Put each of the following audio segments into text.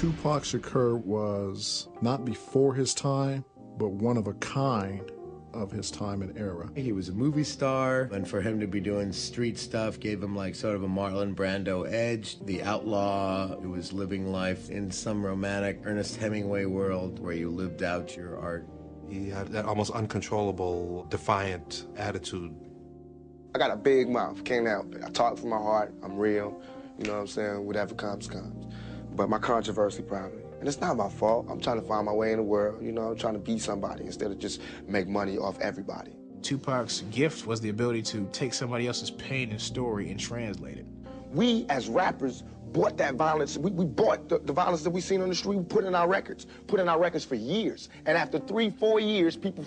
Tupac Shakur was not before his time, but one of a kind of his time and era. He was a movie star, and for him to be doing street stuff gave him like sort of a Marlon Brando edge. The outlaw who was living life in some romantic Ernest Hemingway world where you lived out your art. He had that almost uncontrollable, defiant attitude. I got a big mouth, can't help it. I talk from my heart, I'm real, you know what I'm saying? Whatever comes, comes. But my controversy probably. And it's not my fault. I'm trying to find my way in the world, you know, I'm trying to be somebody instead of just make money off everybody. Tupac's gift was the ability to take somebody else's pain and story and translate it. We, as rappers, bought that violence. We bought the violence that we seen on the street, we put in our records for years. And after 3-4 years, people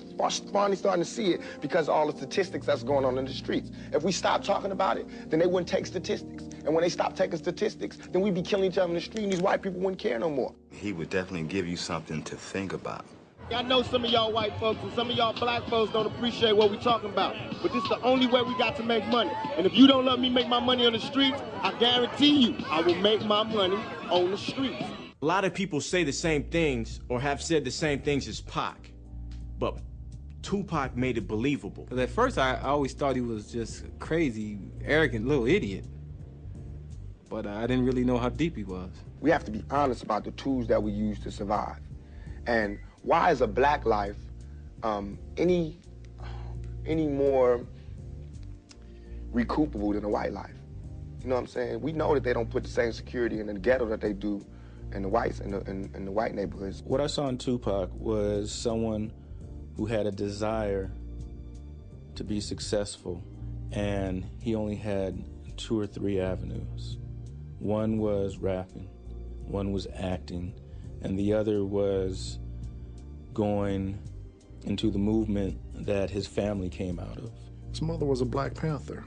finally starting to see it because of all the statistics that's going on in the streets. If we stop talking about it, then they wouldn't take statistics. And when they stop taking statistics, then we'd be killing each other in the street and these white people wouldn't care no more. He would definitely give you something to think about. I know some of y'all white folks and some of y'all black folks don't appreciate what we're talking about, but this is the only way we got to make money. And if you don't let me make my money on the streets, I guarantee you I will make my money on the streets. A lot of people say the same things or have said the same things as Pac, but Tupac made it believable. At first, I always thought he was just a crazy, arrogant little idiot, but I didn't really know how deep he was. We have to be honest about the tools that we use to survive. And why is a black life any more recoupable than a white life? You know what I'm saying? We know that they don't put the same security in the ghetto that they do in the whites in the white neighborhoods. What I saw in Tupac was someone who had a desire to be successful, and he only had 2 or 3 avenues. One was rapping, one was acting, and the other was going into the movement that his family came out of. His mother was a Black Panther.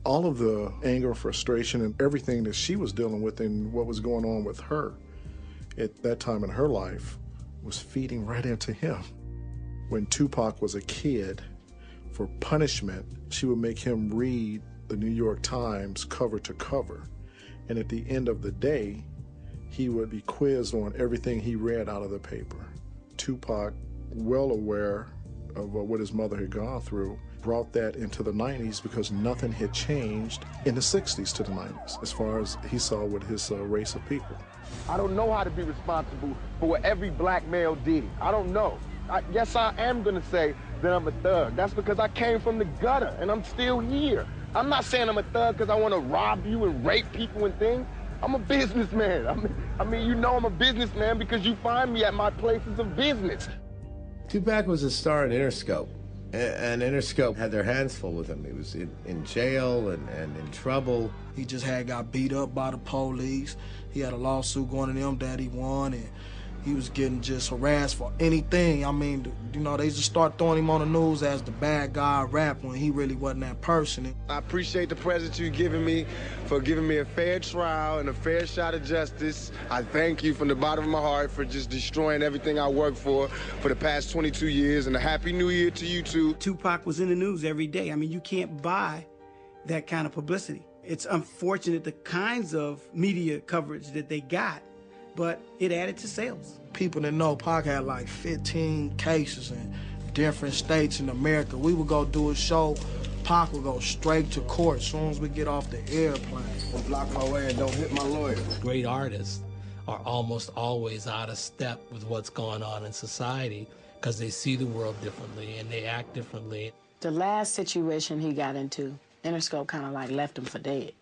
All of the anger, frustration, and everything that she was dealing with and what was going on with her at that time in her life was feeding right into him. When Tupac was a kid, for punishment, she would make him read the New York Times cover to cover. And at the end of the day, he would be quizzed on everything he read out of the paper. Tupac, well aware of what his mother had gone through, brought that into the 90s because nothing had changed in the 60s to the 90s as far as he saw with his race of people. I don't know how to be responsible for what every black male did. I don't know. Yes, I am gonna say that I'm a thug. That's because I came from the gutter and I'm still here. I'm not saying I'm a thug because I want to rob you and rape people and things. I'm a businessman. I mean, you know I'm a businessman because you find me at my places of business. Tupac was a star in Interscope, and Interscope had their hands full with him. He was in jail and in trouble. He just got beat up by the police. He had a lawsuit going to them that he won, and he was getting just harassed for anything. I mean, you know, they just start throwing him on the news as the bad guy rap when he really wasn't that person. I appreciate the present you've given me for giving me a fair trial and a fair shot at justice. I thank you from the bottom of my heart for just destroying everything I worked for the past 22 years, and a happy new year to you too. Tupac was in the news every day. I mean, you can't buy that kind of publicity. It's unfortunate the kinds of media coverage that they got, but it added to sales. People that know Pac had like 15 cases in different states in America. We would go do a show, Pac would go straight to court as soon as we get off the airplane. Don't block my way and don't hit my lawyer. Great artists are almost always out of step with what's going on in society because they see the world differently and they act differently. The last situation he got into, Interscope kind of like left him for dead.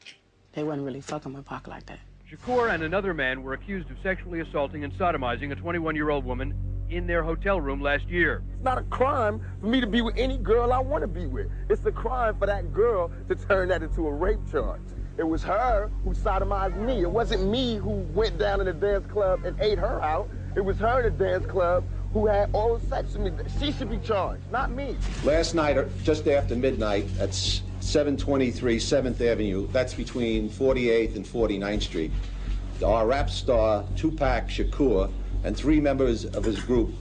They wasn't really fucking with Pac like that. Shakur and another man were accused of sexually assaulting and sodomizing a 21-year-old woman in their hotel room last year. It's not a crime for me to be with any girl I want to be with. It's a crime for that girl to turn that into a rape charge. It was her who sodomized me. It wasn't me who went down in the dance club and ate her out. It was her in the dance club who had oral sex with me. She should be charged, not me. Last night, just after midnight, at 723 7th Avenue, that's between 48th and 49th Street, our rap star, Tupac Shakur, and 3 members of his group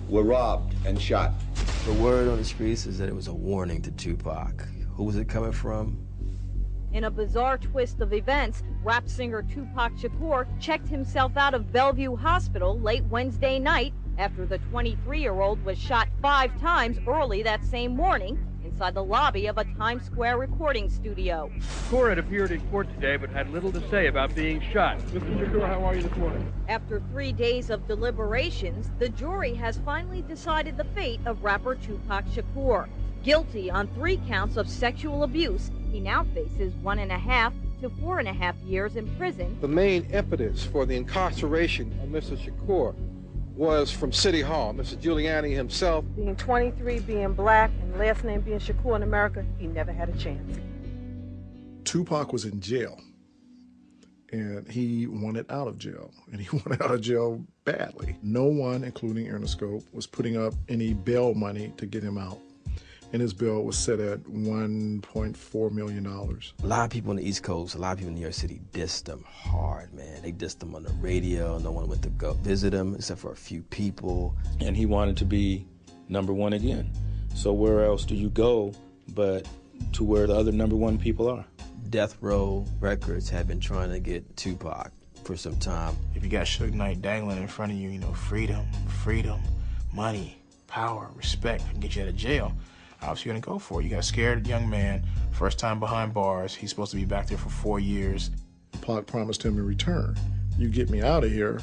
were robbed and shot. The word on the streets is that it was a warning to Tupac. Who was it coming from? In a bizarre twist of events, rap singer Tupac Shakur checked himself out of Bellevue Hospital late Wednesday night after the 23-year-old was shot 5 times early that same morning inside the lobby of a Times Square recording studio. Shakur had appeared in court today but had little to say about being shot. Mr. Shakur, how are you this morning? After 3 days of deliberations, the jury has finally decided the fate of rapper Tupac Shakur. Guilty on 3 counts of sexual abuse, he now faces 1.5 to 4.5 years in prison. The main impetus for the incarceration of Mr. Shakur was from City Hall. Mr. Giuliani himself. Being 23, being black, and last name being Shakur in America, he never had a chance. Tupac was in jail, and he wanted out of jail, and he wanted out of jail badly. No one, including Interscope, was putting up any bail money to get him out. And his bill was set at $1.4 million. A lot of people on the East Coast, a lot of people in New York City dissed him hard, man. They dissed him on the radio. No one went to go visit him except for a few people. And he wanted to be #1 again. So where else do you go but to where the other #1 people are? Death Row Records had been trying to get Tupac for some time. If you got Suge Knight dangling in front of you, you know, freedom, money, power, respect can get you out of jail. Obviously, you're gonna go for it. You got a scared young man, first time behind bars. He's supposed to be back there for 4 years. Pac promised him in return, you get me out of here,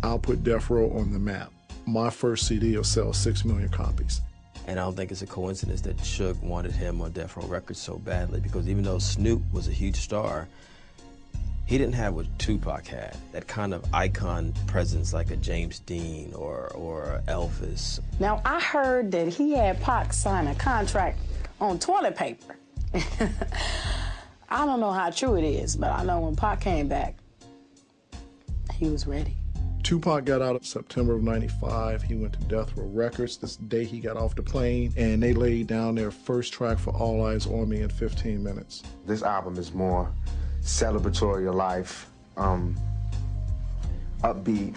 I'll put Death Row on the map. My first CD will sell 6 million copies. And I don't think it's a coincidence that Suge wanted him on Death Row Records so badly, because even though Snoop was a huge star, he didn't have what Tupac had, that kind of icon presence like a James Dean or Elvis. Now, I heard that he had Pac sign a contract on toilet paper. I don't know how true it is, but I know when Pac came back, he was ready. Tupac got out in September of '95. He went to Death Row Records this day he got off the plane, and they laid down their first track for All Eyes on Me in 15 minutes. This album is more celebratory of life, upbeat,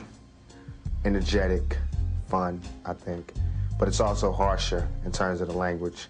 energetic, fun, I think. But it's also harsher in terms of the language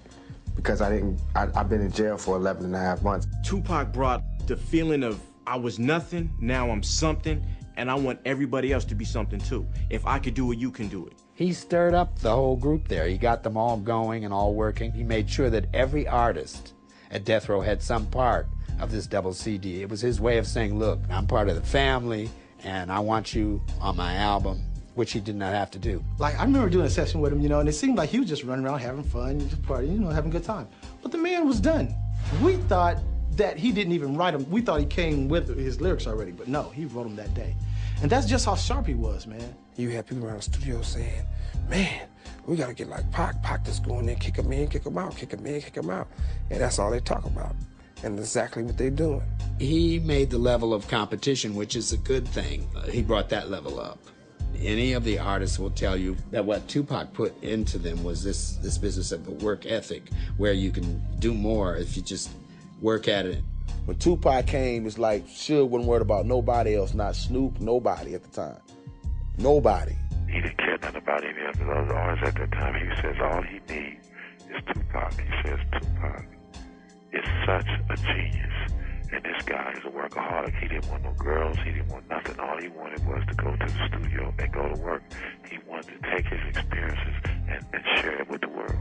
because I've been in jail for 11.5 months. Tupac brought the feeling of I was nothing, now I'm something, and I want everybody else to be something too. If I could do it, you can do it. He stirred up the whole group there. He got them all going and all working. He made sure that every artist at Death Row had some part of this double CD. It was his way of saying, look, I'm part of the family, and I want you on my album, which he did not have to do. Like, I remember doing a session with him, you know, and it seemed like he was just running around having fun, just partying, you know, having a good time. But the man was done. We thought that he didn't even write them. We thought he came with his lyrics already, but no, he wrote them that day. And that's just how sharp he was, man. You had people around the studio saying, man, we gotta get like Pac. Pac just go in there, kick him in, kick him out, kick him in, kick him out. And that's all they talk about. And that's exactly what they're doing. He made the level of competition, which is a good thing. He brought that level up. Any of the artists will tell you that what Tupac put into them was this business of a work ethic, where you can do more if you just work at it. When Tupac came, it's like Suge wasn't worried about nobody else, not Snoop, nobody at the time. Nobody. He didn't care nothing about any of the other artists at that time. He says all he needs is Tupac. He says Tupac is such a genius. And this guy is a workaholic. He didn't want no girls. He didn't want nothing. All he wanted was to go to the studio and go to work. He wanted to take his experiences and share it with the world.